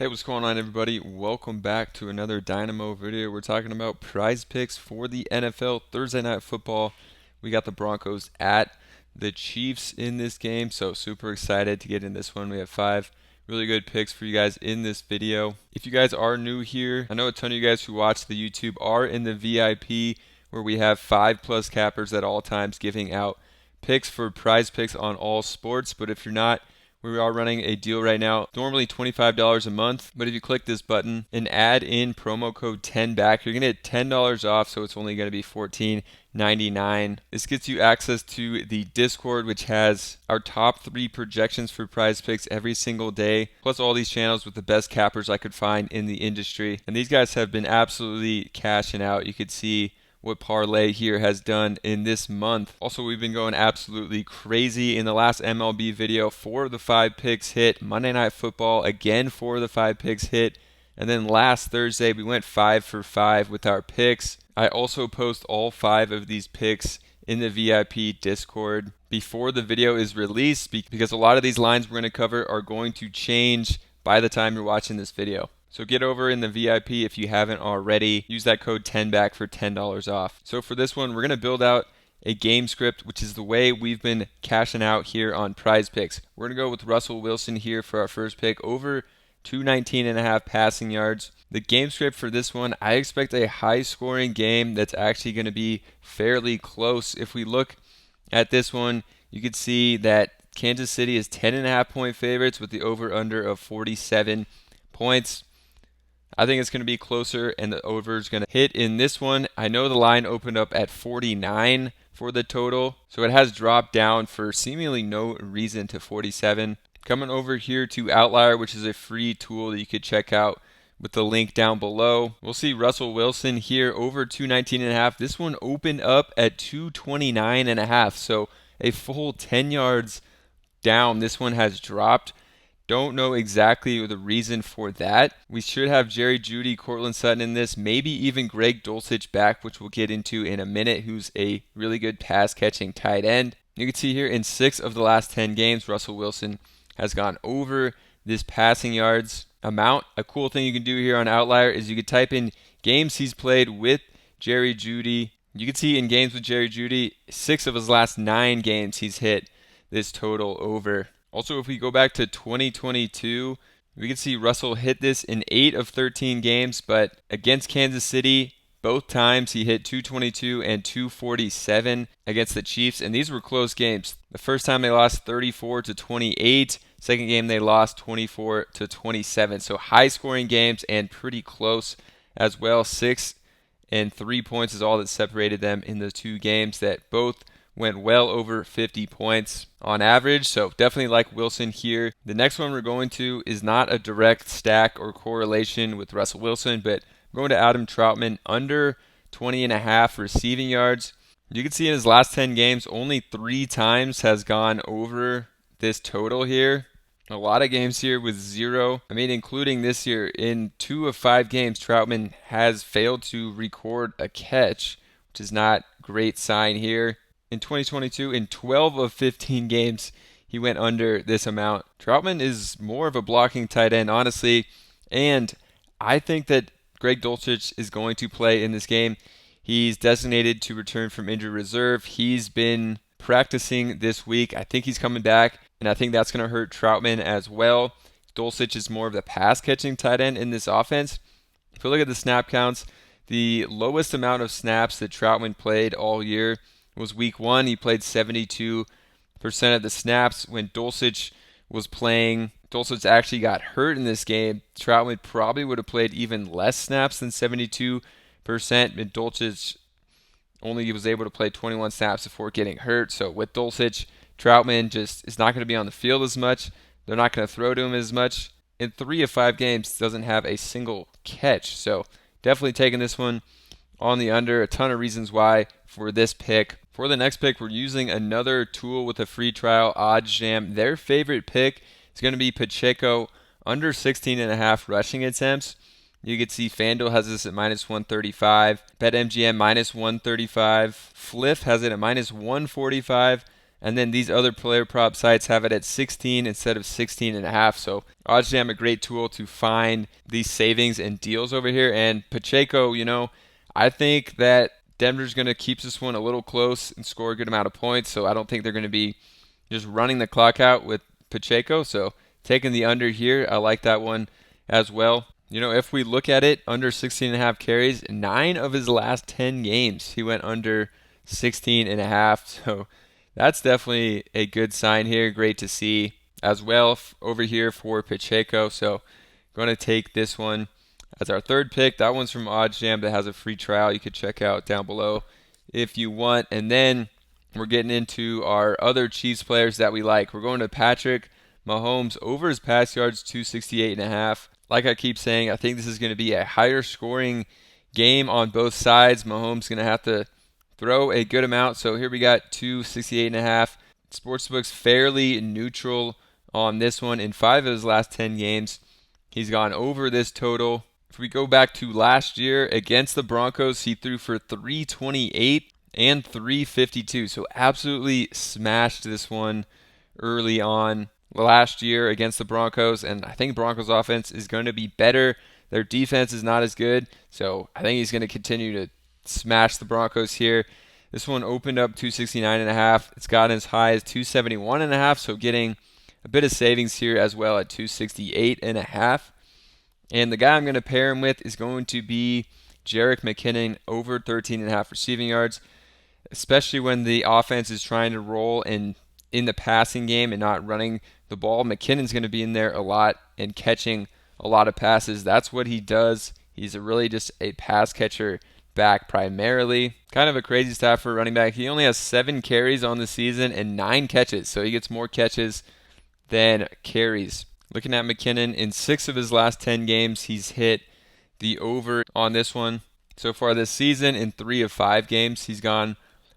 Hey, what's going on, everybody? Welcome back to another Dynamo video. We're talking about prize picks for the NFL Thursday Night Football. We got the Broncos at the Chiefs in this game, so super excited to get in this one. We have 5 really good picks for you guys in this video. If you guys are new here, I know a ton of you guys who watch the YouTube are in the VIP, where we have 5+ cappers at all times giving out picks for prize picks on all sports. But if you're not, we are running a deal right now, normally $25 a month, but if you click this button and add in promo code 10BACK, you're going to get $10 off, so it's only going to be $14.99. This gets you access to the Discord, which has our top 3 projections for prize picks every single day, plus all these channels with the best cappers I could find in the industry. And these guys have been absolutely cashing out. You could see what Parlay here has done in this month. Also, we've been going absolutely crazy in the last MLB video. 4 of the 5 picks hit. Monday Night Football, again, 4 of the 5 picks hit. And then last Thursday, we went 5 for 5 with our picks. I also post all 5 of these picks in the VIP Discord before the video is released, because a lot of these lines we're going to cover are going to change by the time you're watching this video. So get over in the VIP if you haven't already. Use that code 10BACK for $10 off. So for this one, we're going to build out a game script, which is the way we've been cashing out here on Prize Picks. We're going to go with Russell Wilson here for our first pick, over 219.5 passing yards. The game script for this one, I expect a high-scoring game that's actually going to be fairly close. If we look at this one, you can see that Kansas City is 10.5-point favorites with the over-under of 47 points. I think it's going to be closer, and the over is going to hit in this one. I know the line opened up at 49 for the total, so it has dropped down for seemingly no reason to 47. Coming over here to Outlier, which is a free tool that you could check out with the link down below. We'll see Russell Wilson here over 219.5. This one opened up at 229.5, so a full 10 yards down. This one has dropped. Don't know exactly the reason for that. We should have Jerry Jeudy, Courtland Sutton in this, maybe even Greg Dulcich back, which we'll get into in a minute, who's a really good pass-catching tight end. You can see here in 6 of the last 10 games, Russell Wilson has gone over this passing yards amount. A cool thing you can do here on Outlier is you can type in games he's played with Jerry Jeudy. You can see in games with Jerry Jeudy, 6 of his last 9 games he's hit this total over. Also, if we go back to 2022, we can see Russell hit this in 8 of 13 games, but against Kansas City, both times he hit 222 and 247 against the Chiefs, and these were close games. The first time they lost 34-28, second game they lost 24-27. So high-scoring games and pretty close as well. 6 and 3 points is all that separated them in the 2 games that both went well over 50 points on average, so definitely like Wilson here. The next one we're going to is not a direct stack or correlation with Russell Wilson, but we're going to Adam Troutman under 20.5 receiving yards. You can see in his last 10 games, only 3 times has gone over this total here. A lot of games here with 0. I mean, including this year, in 2 of 5 games, Troutman has failed to record a catch, which is not a great sign here. In 2022, in 12 of 15 games, he went under this amount. Troutman is more of a blocking tight end, honestly, and I think that Greg Dulcich is going to play in this game. He's designated to return from injury reserve. He's been practicing this week. I think he's coming back, and I think that's going to hurt Troutman as well. Dulcich is more of the pass-catching tight end in this offense. If you look at the snap counts, the lowest amount of snaps that Troutman played all year was week 1. He played 72% of the snaps. When Dulcich was playing, Dulcich actually got hurt in this game. Troutman probably would have played even less snaps than 72%, and Dulcich only was able to play 21 snaps before getting hurt. So with Dulcich, Troutman just is not going to be on the field as much. They're not going to throw to him as much. In 3 of 5 games, doesn't have a single catch. So definitely taking this one on the under. A ton of reasons why for this pick. For the next pick, we're using another tool with a free trial, OddsJam. Their favorite pick is going to be Pacheco under 16.5 rushing attempts. You can see FanDuel has this at minus 135, BetMGM minus 135, Fliff has it at minus 145, And then these other player prop sites have it at 16 instead of 16.5. So OddsJam, a great tool to find these savings and deals over here. And Pacheco, I think that Denver's going to keep this one a little close and score a good amount of points. So I don't think they're going to be just running the clock out with Pacheco. So taking the under here, I like that one as well. If we look at it, under 16.5 carries, 9 of his last 10 games, he went under 16.5. So that's definitely a good sign here. Great to see as well over here for Pacheco. So going to take this one as our third pick. That one's from OddsJam that has a free trial you could check out down below if you want. And then we're getting into our other Chiefs players that we like. We're going to Patrick Mahomes over his pass yards, 268.5. Like I keep saying, I think this is going to be a higher scoring game on both sides. Mahomes going to have to throw a good amount. So here we got 268.5. Sportsbook's fairly neutral on this one. In 5 of his last 10 games, he's gone over this total. If we go back to last year against the Broncos, he threw for 328 and 352. So absolutely smashed this one early on last year against the Broncos, and I think Broncos offense is going to be better. Their defense is not as good, so I think he's going to continue to smash the Broncos here. This one opened up 269.5. It's gotten as high as 271.5, so getting a bit of savings here as well at 268.5. And the guy I'm going to pair him with is going to be Jerick McKinnon over 13.5 receiving yards, especially when the offense is trying to roll in the passing game and not running the ball. McKinnon's going to be in there a lot and catching a lot of passes. That's what he does. He's really just a pass catcher back primarily. Kind of a crazy stat for a running back. He only has 7 carries on the season and 9 catches, so he gets more catches than carries. Looking at McKinnon, in 6 of his last 10 games, he's hit the over on this one. So far this season, in 3 of 5 games, he's gone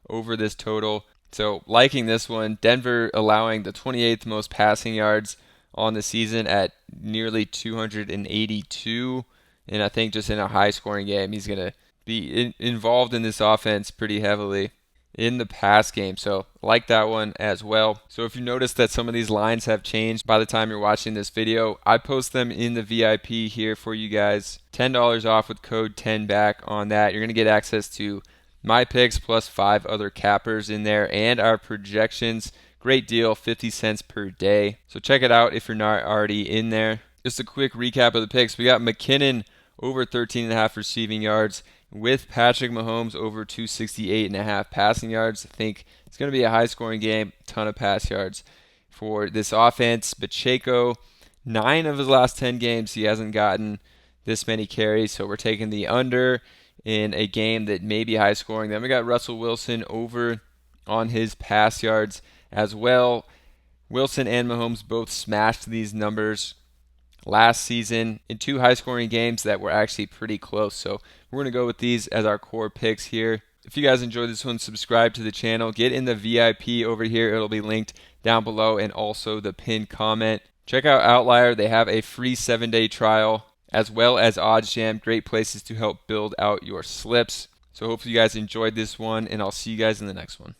over this total. So liking this one. Denver allowing the 28th most passing yards on the season at nearly 282. And I think just in a high-scoring game, he's going to be involved in this offense pretty heavily in the pass game. So like that one as well. So if you notice that some of these lines have changed by the time you're watching this video, I post them in the VIP here for you guys. $10 off with code 10back on that. You're going to get access to my picks plus 5 other cappers in there and our projections. Great deal, 50 cents per day. So check it out if you're not already in there. Just a quick recap of the picks. We got McKinnon over 13.5 receiving yards with Patrick Mahomes over 268.5 passing yards. I think it's going to be a high-scoring game, ton of pass yards for this offense. Pacheco, 9 of his last 10 games, he hasn't gotten this many carries, so we're taking the under in a game that may be high scoring. Then we got Russell Wilson over on his pass yards as well. Wilson and Mahomes both smashed these numbers last season in 2 high scoring games that were actually pretty close. So we're going to go with these as our core picks here. If you guys enjoyed this one, subscribe to the channel. Get in the VIP over here. It'll be linked down below and also the pinned comment. Check out Outlier. They have a free 7-day trial, as well as OddsJam, great places to help build out your slips. So hopefully you guys enjoyed this one, and I'll see you guys in the next one.